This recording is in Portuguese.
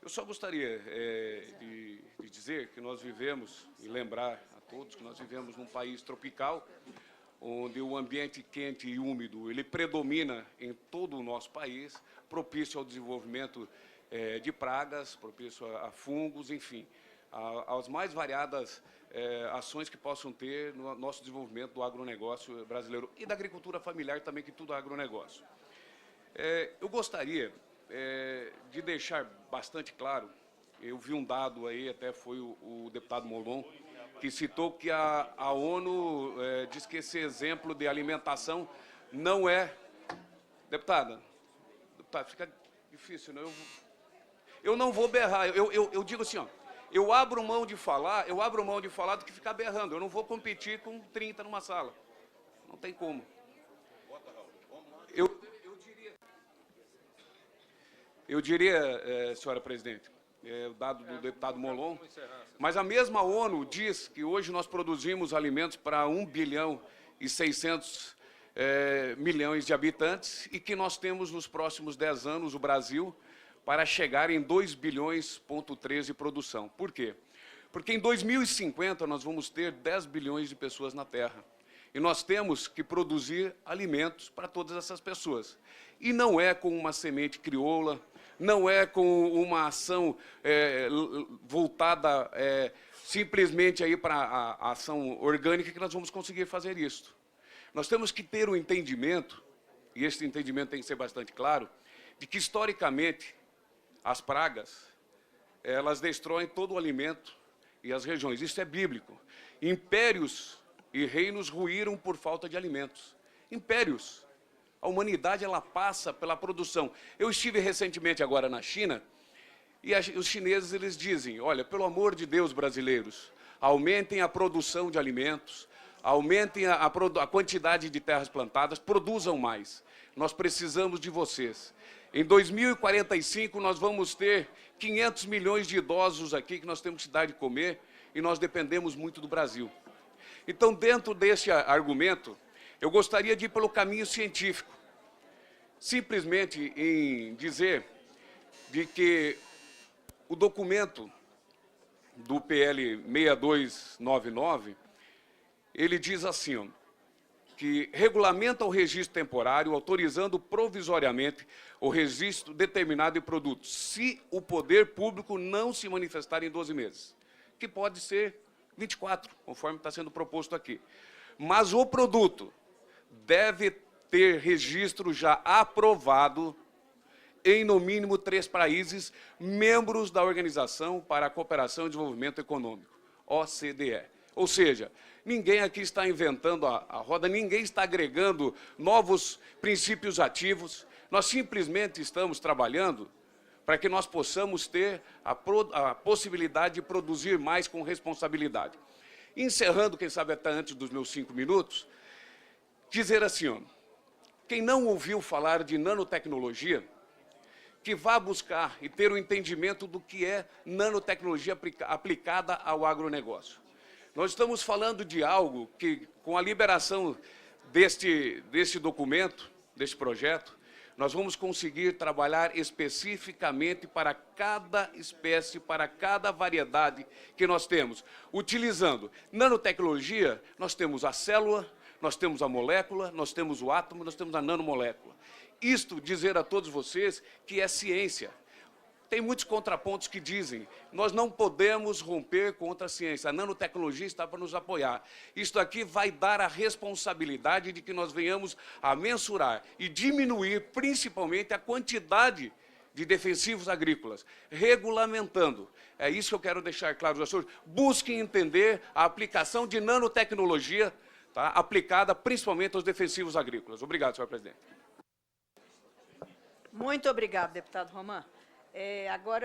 Eu só gostaria de dizer que nós vivemos, e lembrar a todos que nós vivemos num país tropical, onde o ambiente quente e úmido ele predomina em todo o nosso país, propício ao desenvolvimento de pragas, propício a fungos, enfim, às mais variadas ações que possam ter no nosso desenvolvimento do agronegócio brasileiro e da agricultura familiar também, que tudo é agronegócio. Eu gostaria de deixar bastante claro, eu vi um dado aí, até foi o deputado Molon, que citou que a ONU diz que esse exemplo de alimentação não é... Deputada, fica difícil, né? Eu não vou berrar, eu digo assim, ó, eu abro mão de falar do que ficar berrando, eu não vou competir com 30 numa sala, não tem como. Eu diria, senhora presidente, o dado do deputado Molon, mas a mesma ONU diz que hoje nós produzimos alimentos para 1 bilhão e 600 milhões de habitantes e que nós temos nos próximos 10 anos o Brasil para chegar em 2 bilhões,3 de produção. Por quê? Porque em 2050 nós vamos ter 10 bilhões de pessoas na Terra. E nós temos que produzir alimentos para todas essas pessoas. E não é com uma semente crioula, não é com uma ação voltada simplesmente aí para a ação orgânica que nós vamos conseguir fazer isso. Nós temos que ter um entendimento, e esse entendimento tem que ser bastante claro, de que historicamente as pragas, elas destroem todo o alimento e as regiões. Isso é bíblico. Impérios e reinos ruíram por falta de alimentos. Impérios. A humanidade, ela passa pela produção. Eu estive recentemente agora na China, e os chineses, eles dizem, olha, pelo amor de Deus, brasileiros, aumentem a produção de alimentos, aumentem a quantidade de terras plantadas, produzam mais. Nós precisamos de vocês. Em 2045, nós vamos ter 500 milhões de idosos aqui que nós temos que dar de comer, e nós dependemos muito do Brasil. Então, dentro desse argumento, eu gostaria de ir pelo caminho científico, simplesmente em dizer de que o documento do PL 6299, ele diz assim, ó, que regulamenta o registro temporário, autorizando provisoriamente o registro determinado de produtos, se o poder público não se manifestar em 12 meses, que pode ser 24, conforme está sendo proposto aqui. Mas o produto deve ter registro já aprovado em, no mínimo, 3 países membros da Organização para a Cooperação e Desenvolvimento Econômico, OCDE. Ou seja, ninguém aqui está inventando a roda, ninguém está agregando novos princípios ativos, nós simplesmente estamos trabalhando para que nós possamos ter a possibilidade de produzir mais com responsabilidade. Encerrando, quem sabe até antes dos meus 5 minutos, dizer assim, ó, quem não ouviu falar de nanotecnologia, que vá buscar e ter o entendimento do que é nanotecnologia aplicada ao agronegócio. Nós estamos falando de algo que, com a liberação deste documento, deste projeto, nós vamos conseguir trabalhar especificamente para cada espécie, para cada variedade que nós temos. Utilizando nanotecnologia, nós temos a célula, nós temos a molécula, nós temos o átomo, nós temos a nanomolécula. Isto dizer a todos vocês que é ciência. Tem muitos contrapontos que dizem, nós não podemos romper contra a ciência, a nanotecnologia está para nos apoiar. Isto aqui vai dar a responsabilidade de que nós venhamos a mensurar e diminuir principalmente a quantidade de defensivos agrícolas, regulamentando. É isso que eu quero deixar claro aos senhores. Busquem entender a aplicação de nanotecnologia, tá, aplicada principalmente aos defensivos agrícolas. Obrigado, senhor presidente. Muito obrigado, deputado Roman. Agora...